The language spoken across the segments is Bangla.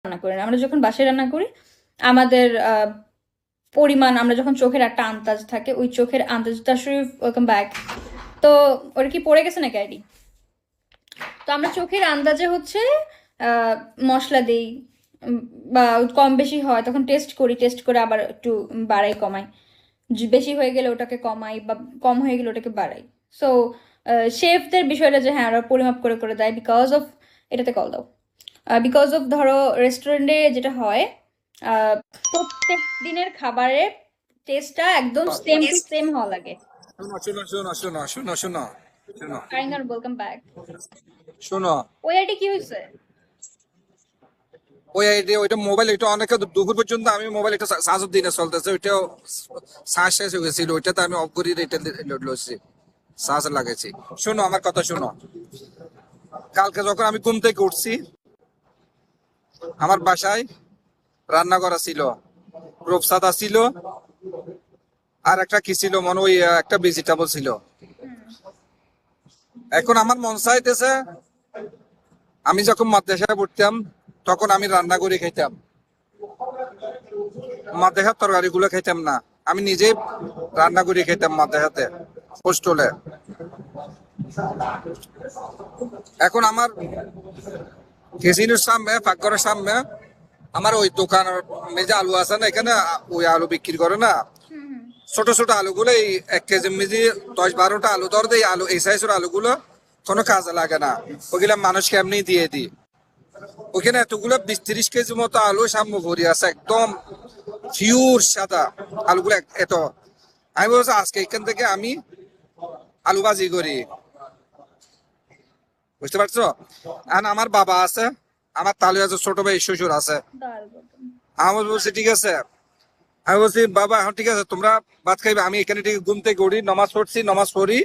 রান্না করি না। আমরা যখন বাসায় রান্না করি আমাদের পরিমাণ, আমরা যখন চোখের একটা আন্দাজ থাকে, ওই চোখের আন্দাজটা শরীফ, ওয়েলকাম ব্যাক। তো ওটা কি পড়ে গেছে নাকি আইডি? তো আমরা চোখের আন্দাজে হচ্ছে আহ, মশলা দিই, উম, বা কম বেশি হয় তখন টেস্ট করি, টেস্ট করে আবার একটু বাড়াই কমাই। বেশি হয়ে গেলে ওটাকে কমাই, বা কম হয়ে গেলে ওটাকে বাড়াই। সো শেফদের বিষয়টা যে হ্যাঁ ওরা পরিমাপ করে করে দেয়, বিকজ অফ, এটাতে কল দাও, বিকজ অফ ধরো রেস্টুরেন্টে যেটা হয়, আহ, প্রত্যেক দিনের খাবারের টেস্টটা একদম সেম টু সেম হওয়া লাগে। শোনো শোনো শোনো শোনো শোনো শোনো শোনো কারিনার ওয়েলকাম ব্যাক। শোনো। ওই আইডি কি হয়েছে? ওই আইডি ওইটা মোবাইল, এটা অনেকে দুপুর পর্যন্ত আমি মোবাইল একটা চার্জ দিনে চলতেছে, ওইটাও চার্জ শেষ হয়ে গেছিল, ওইটাতে আমি অফ করি এটা লইছি, চার্জ লাগাইছি। শোনো আমার কথা শোনো। কালকে যখন আমি ঘুম থেকে উঠছি, আমার বাসায় রান্না করা ছিল, রূপসাদা ছিল, আর একটা কি ছিল মনে ওই একটা ভেজিটেবল ছিল। এখন আমার মন চাইতেছে, আমি যখন মাদ্রাসায় পড়তাম তখন আমি রান্না করে খাইতাম, মাদ্রাসার তরকারি গুলো খাইতাম না, আমি নিজে রান্না করে খাইতাম মাদ্রাসাতে হোস্টেলে। এখন আমার কেসিনের সামনে, পাকঘরের সামনে আমার ওই দোকানের মেজে আলু আছে না, এখানে ওই আলু বিক্রি করে না, হুম হুম। ছোট ছোট আলুগুলো, এই 1 কেজি মেজি 10-12টা আলু ধর দেয়, আলু এই সাইজের আলুগুলো কোনো কাজে লাগে না, ওগুলা মানুষকে এমনি দিয়ে দিই। ওখানে এতগুলো 20-30 কেজি মতো আলু সামনে ভরি আছে, একদম পিওর সাদা আলুগুলো এত। আমি বলছি আজকে এখান থেকে আমি আলু ভাজি করি, বুঝতে পারছো? আর আমার বাবা আছে, আমার তালু আছে, ছোট ভাই শ্বশুর আছে। দাঁড়াও বলতাম। আমি বলছি ঠিক আছে, আমি বলছি বাবা এখন ঠিক আছে তোমরা ভাত খাইবে, আমি এখানে ঠিক ঘুম থেকে উঠি, নামাজ পড়ছি, নামাজ পড়ি,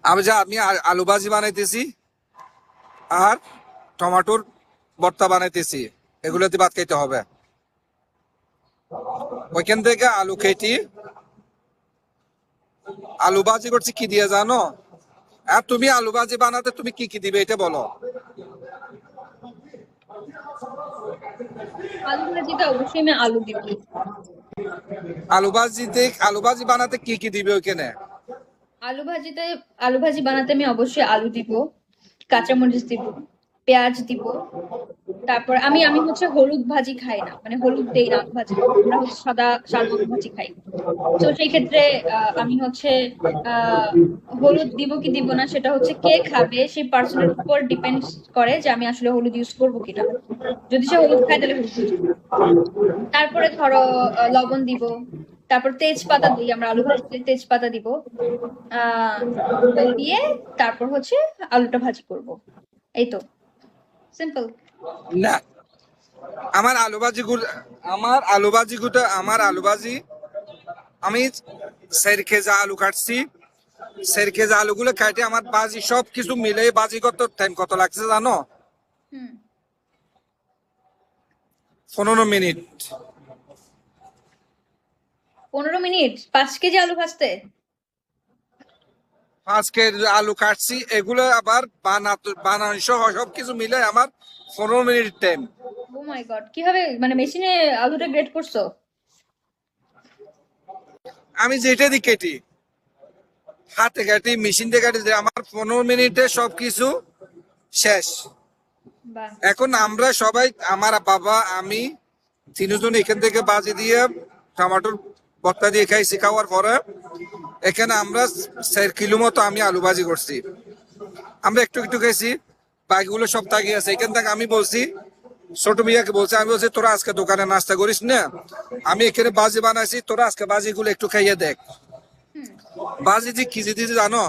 আমি আলু ভাজি বানাইতেছি আর টমেটোর ভর্তা বানাইতেছি, এগুলোতে ভাত খাইতে হবে। ওইখান থেকে আলু কেটি আলু ভাজি করছি কি দিয়ে জানো? আর তুমি আলু ভাজি বানাতে তুমি কি কি দিবে এটা বলো। আলু ভাজিতে অবশ্যই আমি আলু দিব। আলু ভাজি বানাতে কি কি দিবে ওইখানে? আলু ভাজিতে, আলু ভাজি বানাতে আমি অবশ্যই আলু দিব, কাঁচামরিচ দিব, পেঁয়াজ দিব। তারপর আমি আমি হচ্ছে হলুদ ভাজি খাই না, মানে হলুদ দেই না আলু ভাজি, আমরা হচ্ছে সাদা শালগম ভাজি খাই। তো সেই ক্ষেত্রে আমি হচ্ছে আহ হলুদ দিব কি দিব না সেটা হচ্ছে কে খাবে সেই পার্সনের উপর ডিপেন্ড করে যে আমি আসলে হলুদ ইউজ করবো কিনা। যদি সে হলুদ খায় তাহলে হলুদ ইউজ করবো। তারপরে ধরো লবণ দিব। তারপর তেজপাতা দিই, আমরা আলু ভাজিতে তেজপাতা দিব। আহ দিয়ে তারপর হচ্ছে আলুটা ভাজি করব। এই তো, সিম্পল। না, আমার আলু ভাজি আমার আলু ভাজি, আমি 4 কেজি আলু কাটছি, 4 কেজি আলুগুলো কাটে আমার বাজি সব কিছু মিলে বাজি করতে টাইম কত লাগছে জানো? হুম। 15 মিনিট। 15 মিনিট 5 কেজি আলু ভাজতে? 5 কেজি আলু কাটছি, এগুলো আবার বানানো সহ সবকিছু মিলে আমার 15 মিনিট টাইম। ও মাই গড, কিভাবে মানে মেশিনে আলুটা গ্রেট করছো? আমি যেটা দিয়ে কেটি, হাতে কাটি, মেশিন দিয়ে কাটি, যে আমার 15 মিনিটে সবকিছু শেষ। বাহ। এখন আমরা সবাই, আমার বাবা আমি তিনজন এখান থেকে বাজি দিয়ে টমেটোর ভর্তা দিয়ে খাইছি, খাওয়ার পরে এখানে আমরা 4 কিলো মতো আমি আলু ভাজি করছি, আমরা একটু একটু খাইছি, বাকিগুলো সব তাকিয়ে আছে। এখান থেকে আমি বলছি, ছোট মিয়াকে বলছি, আমি বলছি তোরা আজকে দোকানে নাস্তা করিস না, আমি এখানে বাজি বানাইছি, তোরা আজকে বাজিগুলো একটু খাইয়ে দেখ। হুম। বাজি যে কি দিতে জানো?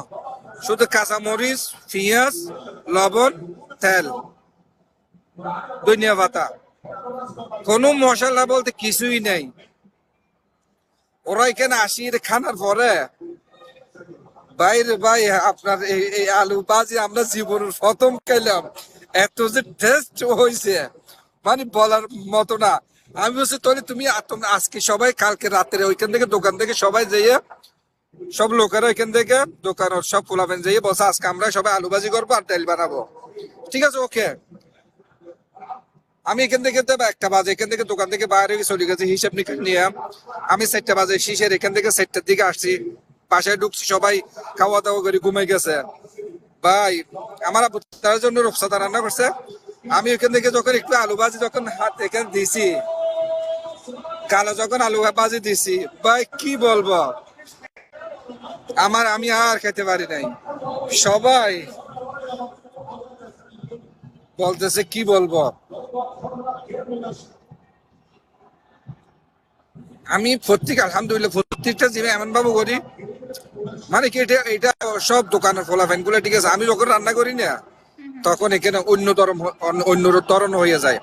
শুধু কাঁচামরিচ, পেঁয়াজ, লবণ, তেল, ধনিয়া পাতা, কোনো মশলা বলতে কিছুই নেই। ওরা এখানে আসি খানার পরে, বাইরে ভাই আপনার এই আলু ভাজি আমরা জীবনের প্রথম খাইলাম, এত যে টেস্ট হয়েছে মানে বলার মতো না। আমি বলছি তোরে তোমরা আজকে সবাই কালকে রাত্রে ওইখান থেকে দোকান থেকে সবাই যেয়ে, সব লোকেরা ওইখান থেকে দোকানের সব পোলাপেন যেয়ে বলছে আজকে আমরা সবাই আলু ভাজি করবো আর তেল বানাবো। ঠিক আছে, ওকে। আমি এখান থেকে তো 1টা বাজে এখান থেকে দোকান থেকে বাইরে চলে গেছি হিসাব নিকাশ নিয়ে। আমি 4টা বাজে শিশের এখান থেকে 4টার দিকে আসছি, বাসায় ঢুকছি, সবাই খাওয়া দাওয়া করে ঘুমাই গেছে। ভাই আমার আব্বু তার জন্য রূপসাদা রান্না করছে। আমি ওখান থেকে যখন একটু আলু ভাজি যখন হাত এখানে দিছি, কালো যখন আলু ভাজি দিছি, ভাই কি বলবো, আমি আর খেতে পারি নাই। সবাই বলতেছে কি বলবো। আমি আলহামদুলিল্লাহ প্রত্যেকটা জিনিস এমন ভাবে করি, মানে কি এটা এটা সব দোকানের ফলাফেন গুলো ঠিক আছে, আমি যখন রান্না করি না তখন এখানে অন্য তরন হয়ে যায়।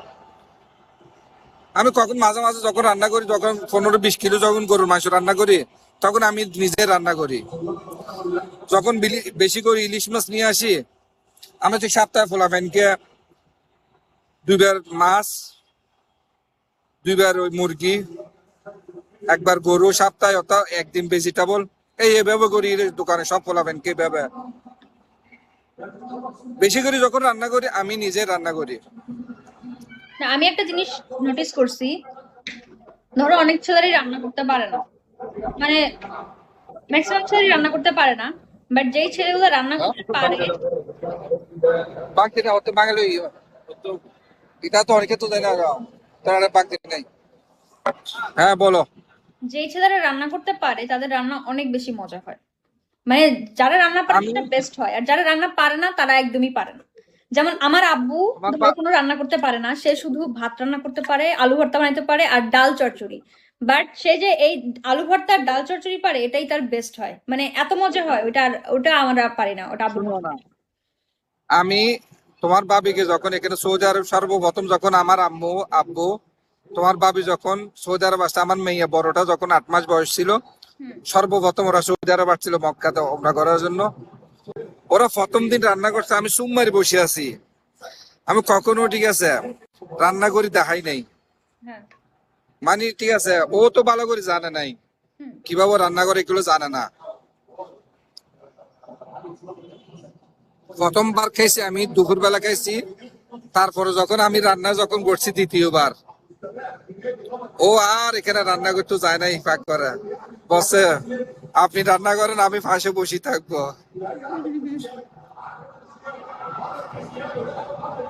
আমি কখন মাঝে মাঝে যখন রান্না করি, যখন 15-20 কিলো যখন গরুর মাংস রান্না করি, তখন আমি নিজে রান্না করি। যখন বেশি করে ইলিশ মাছ নিয়ে আসি, আমি তো সপ্তাহে ফোলাফেনকে 2বার মাছ, 2বার ওই মুরগি, 1বার গরু, সপ্তাহে অর্থাৎ একদিন ভেজিটেবল, এভাবে করি দোকানে সব ফোলাফেনকে এভাবে বেশি করে যখন রান্না করি আমি নিজে রান্না করি। না, আমি একটা জিনিস নোটিস করছি, ধরো অনেক ছেলেরই রান্না করতে পারে না, মানে ম্যাক্সিমাম ছেলেরই রান্না করতে পারে না, বাট যেই ছেলেগুলো রান্না করতে পারে, বাকিটা হতে বাঙালি এটা তো অনেকে তো জানে না, তারা বাকি নাই। হ্যাঁ বলো। যেই ছেলেরা রান্না করতে পারে তাদের রান্না অনেক বেশি মজা হয়। মানে যারা রান্না পারে আমি সেটা বেস্ট হয়, আর যারা রান্না পারে না তারা একদমই পারে না। যেমন আমার আব্বু আমার ধরো কোনো রান্না করতে পারে না, সে শুধু ভাত রান্না করতে পারে, আলু ভর্তা বানাতে পারে আর ডাল চচ্চড়ি। বাট সে যে এই আলু ভর্তা আর ডাল চচ্চড়ি পারে, এটাই তার বেস্ট হয়, মানে এত মজা হয় ওটা। ওটা আমরা পারি না, ওটা আব্বু শুনো পারে। না, আমি তোমার ভাবিকে যখন এখানে সৌদি আরব সর্বপ্রথম যখন আমার আম্মু আব্বু তোমার ভাবি যখন সৌদি আরব আসছে, আমার মেয়ে বড়টা যখন 8 মাস বয়স ছিল, হুম। সর্বপ্রথম ওরা সৌদি আরব আসছিল মক্কাতে ওমরা করার জন্য। ওরা প্রথম দিন রান্না করছে, আমি সুম্মারি বসে আছি, আমি কখনো ঠিক আছে রান্না করি দেখাই নাই। হ্যাঁ। মানে ঠিক আছে ও তো ভালো করে জানে নাই হুম। কিভাবে রান্না করে, এগুলো জানে না। প্রথমবার খাইছি আমি দুপুর বেলা খাইছি, তারপরে যখন আমি রান্না যখন করছি দ্বিতীয়বার, ও আর এখানে রান্না করতে যায় নাই, ফাঁক করে বসে আপনি রান্না করেন আমি পাশে বসে থাকবো।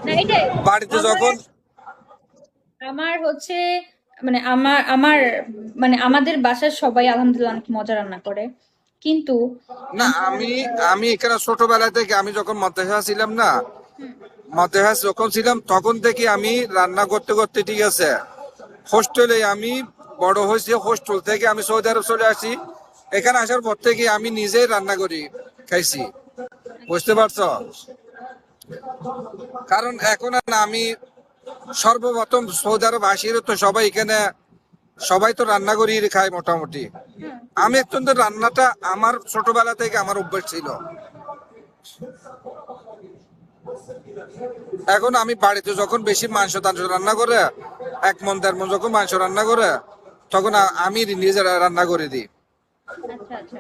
না, এটাই বাড়িতে আমার যখন আমার হচ্ছে, মানে আমার মানে আমাদের বাসার সবাই আলহামদুলিল্লাহ অনেক মজা রান্না করে, কিন্তু না, আমার আমি এখানে ছোটবেলা থেকে আমি যখন মাদ্রাসা ছিলাম না, হুম, মাদ্রাসা যখন ছিলাম তখন থেকে আমি রান্না করতে করতে ঠিক আছে হোস্টেলে আমি বড় হয়েছি। হোস্টেল থেকে আমি সৌদি আরব চলে আসি, এখানে আসার পর থেকে আমি নিজেই রান্না করি খাইছি, বুঝতে পারছো? কারণ এখন আর না, আমি সর্বপ্রথম সৌদি আরব আসি তো সবাই এখানে সবাই তো রান্না করি খায় মোটামুটি। হুম, আমি একটু রান্নাটা আমার ছোটবেলা থেকে আমার অভ্যাস ছিল। এখন আমি বাড়িতে যখন বেশি মাংস টাংস রান্না করে 1 মণ 1.5 মণ যখন মাংস রান্না করে, তখন আমি নিজে রান্না করে দিই। আচ্ছা আচ্ছা।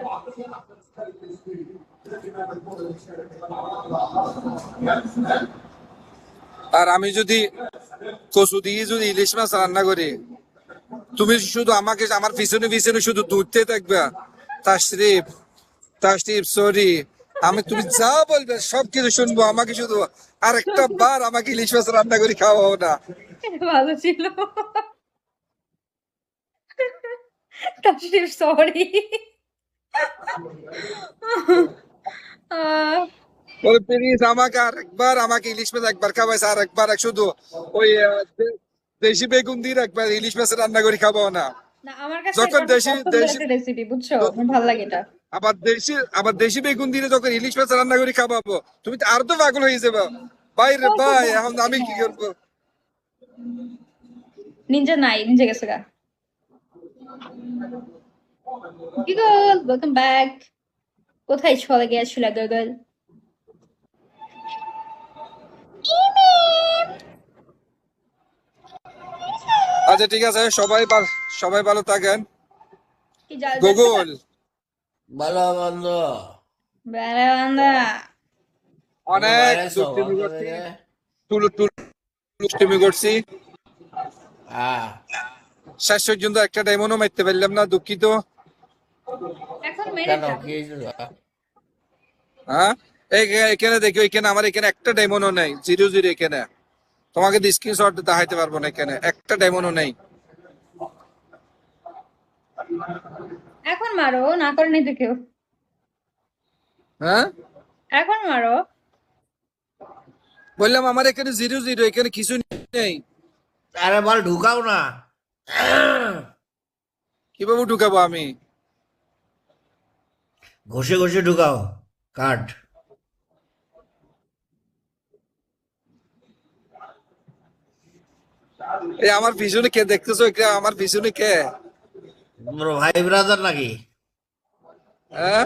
আর আমি যদি কচু দিয়ে যদি ইলিশ মাছ রান্না করি, তুমি শুধু আমাকে আমার পিছনে পিছনে শুধু দৌড়তে থাকবে, তাশরিফ তাশরিফ সরি, তুমি যা বলবে সবকিছু শুনবো, আমাকে শুধু আরেকটা বার আমাকে ইলিশ মাছ রান্না করে খাওয়াও না। এটা ভালো ছিল। তাশরিফ সরি। বলে প্লিজ আমাকে আরেকবার আমাকে ইলিশ মাছ একবার খাওয়াইছে, আর একবার শুধু ওই দেশি বেগুন দিয়ে একবার ইলিশ মাছ রান্না করে খাওয়াও না। না, আমার কাছে এটা যখন অনেক দেশি পছন্দের দেশি একটা রেসিপি, বুঝছো, আমার ভালো লাগে এটা। আবার দেশি বেগুন দিয়ে যখন ইলিশ মাছ রান্না করে খাওয়াবো, তুমি তো আর তো পাগল হয়ে যাবে। ভাই রে ভাই, এখন আমি কি হ্যাঁ, করবো? নিনজা নাই, নিনজা গেছে গা। Google, welcome back. কোথায় চলে গিয়েছিল গুগল? আচ্ছা ঠিক আছে, সবাই ভালো থাকেন। কি যাচ্ছে না? গুগল ভালো বন্ধু। বেড়া বান্দা। বন্ধু অনেক বাইরে আছো দুষ্টামি ঘর করছি, থেকে? টুলু টুলু দুষ্টুমি করছি, হ্যাঁ শেষ পর্যন্ত একটা ডায়মন্ডও মারতে পারলাম না, দুঃখিত। এখন মেরে কেন যাও। কি হয়েছিল? হ্যাঁ, এখানে দেখো, এখানে আমার এখানে একটা ডায়মন্ডও নেই, 0-0 এখানে। তোমাকে স্ক্রিনশট দেখাইতে পারবো না, এখানে একটা ডায়মন্ডও নেই। এখন মারো, না করে নাই তো কেউ। হ্যাঁ, এখন মারো। বললাম আমার এখানে 0-0, এখানে কিছু নেই। আরে বল ঢুকাও না। কিভাবে ঢুকাবো আমি? ঘষে ঘষে ঢুকাও কার্ড। এই আমার পিছনে কে দেখতেছো? আমার পিছনে কে? তোমার ভাই ব্রাদার নাকি? হ্যাঁ,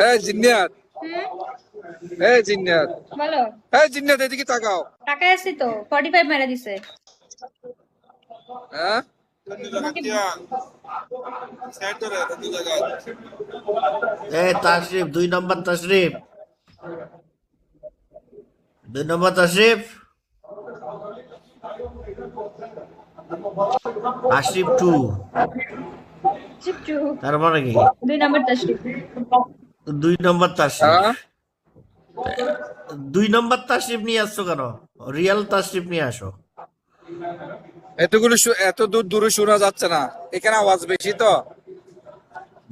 এই জিন্নাত, হুম, এই জিন্নাত, বলো। এই জিন্নাত, এদিকে তাকাও। টাকায় আছি তো, 45 মেরে দিছে। হ্যাঁ, তোমাকে এই তাশরিফ 2 নম্বর তাশরিফ, 2 নম্বর তাশরিফ, আশরিফ 2। চিপচু। তার মানে কি 2 নাম্বার তাশরিফ। 2 নম্বর তাশরিফ? হ্যাঁ, 2 নম্বর তাশরিফ নিয়ে আসছো কেন? রিয়েল তাশরিফ নিয়ে আসো। এত দূর দূরে শোনা যাচ্ছে না, এখানে আওয়াজ বেশি তো।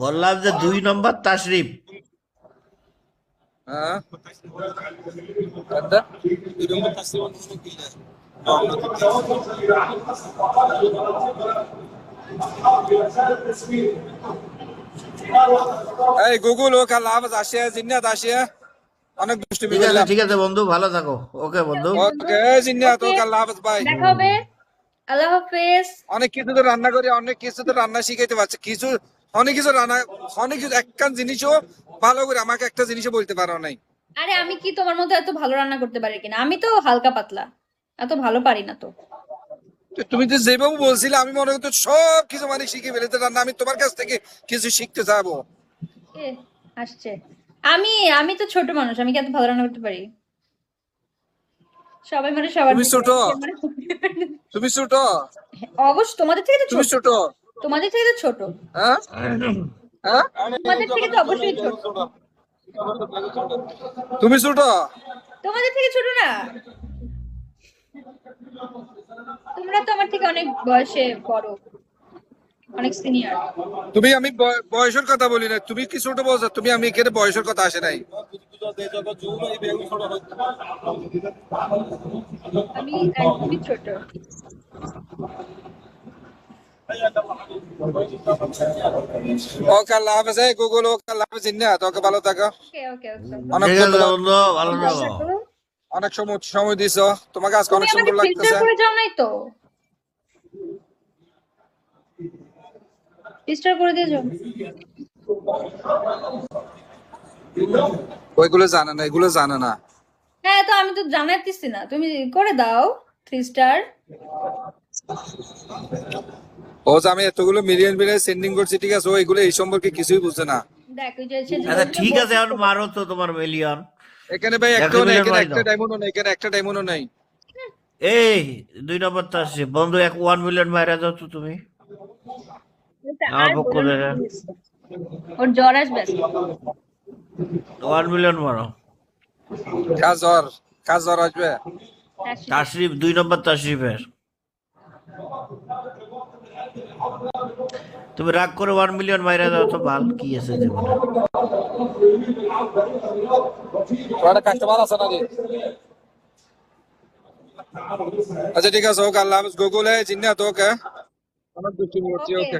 বললাম যে 2 নম্বর তাশরিফ। হ্যাঁ, এই গুগল, ও কাল আওয়াজ আসে, জিন্নাত আসে, অনেক দুষ্টুমি করলাম। ঠিক আছে বন্ধু, ভালো থাকো। ওকে বন্ধু। ওকে জিন্নাত, ও কাল আওয়াজ ভাই। দেখা হবে। আল্লাহ হাফেজ। অনেক কিছু তো রান্না করি, অনেক কিছু তো রান্না শিখাইতে পারছে, কিছু অনেক কিছু রান্না, অনেক কিছু একখান জিনিসও ভালো করে আমাকে একটা জিনিসও বলতে পারো নাই। আরে আমি কি তোমার মতো এত ভালো রান্না করতে পারি কিনা? আমি তো হালকা পাতলা, এত ভালো পারি না তো। তো তুমি তো যেভাবে বলছিলে, আমি মনে করতো সব কিছু মানে শিখে ফেলেতে রান্না, আমি তোমার কাছ থেকে কিছু শিখতে যাবো। এ আসছে। আমি আমি তো ছোট মানুষ, আমি কি এত ভালো রান্না করতে পারি? সবাই মানে সবার তুমি থেকে, ছোট, কেউ মানে তুমি ছোট, অবশ্য তোমাদের থেকে তো তুমি ছোট। ছোট। তোমাদের থেকে তো ছোট। হ্যাঁ, হ্যাঁ, তোমাদের থেকে তো অবশ্যই ছোট। তুমি ছোট। তোমাদের থেকে ছোট না? তোমরা তো আমার থেকে অনেক বয়সে বড়, অনেক সিনিয়র। তুমি, আমি বয়সের কথা বলি না, তুমি কি ছোট বলছো? তুমি, আমি এখানে বয়সের কথা আসে নাই। আমি একদমই ছোট। ওকে আল্লাহ হাফেজ, গুগল, ওকে আল্লাহ হাফেজ, জিন্নাত, ওকে ভালো থাকো। ওকে ওকে ওকে। অনেক ঠিক আছে ধন্যবাদ, বন্ধু, ভালো থাকো। অনেক সময় সময় দিছো, তোমাকে আজকে তুমি অনেক আমাকে সুন্দর ফিল্টার লাগতেছে। করে যাও নাই তো? ফিল্টার করে দিয়ে যাও। ওইগুলো জানে না, এগুলো জানে না। হ্যাঁ, তো আমি তো জানাইতেছি না, তুমি করে দাও 3 স্টার। ও যে আমি এতগুলো মিলিয়ন মিলিয়ন সেন্ডিং করছি, ঠিক আছে, ও এগুলো এই সম্পর্কে কিছুই বুঝে না। দেখ ওই যে সে যে আচ্ছা বলছে ঠিক আছে, এখন মারো তো তোমার মিলিয়ন। এখানে ভাই একটা একটাও নেই, মিলিয়ন এখানে মারি একটা দাও। ডায়মন্ডও নেই, এখানে একটা ডায়মন্ডও নেই। এই 2 নম্বর তাশরিফ বন্ধু, 1 মিলিয়ন মারা দাও তো তুমি আমার আর পক্ষ বলো না, থেকে। ওর জ্বর আসবে। 1 মিলিয়ন মারো। কাজ জ্বর আসবে। তাশরিফ 2 নম্বর তাশরিফের। তুমি রাগ করে 1 মিলিয়ন মাইরা দাও তো, বাল কি আছে জীবনে। তোমার কাস্টমার আছে নাকি? আচ্ছা ঠিক আছে, ওকে আল্লাহ হাফেজ, গুগল, জিন্নাত, ওকে অনেক দুষ্টুমি করছি, ওকে। ওকে।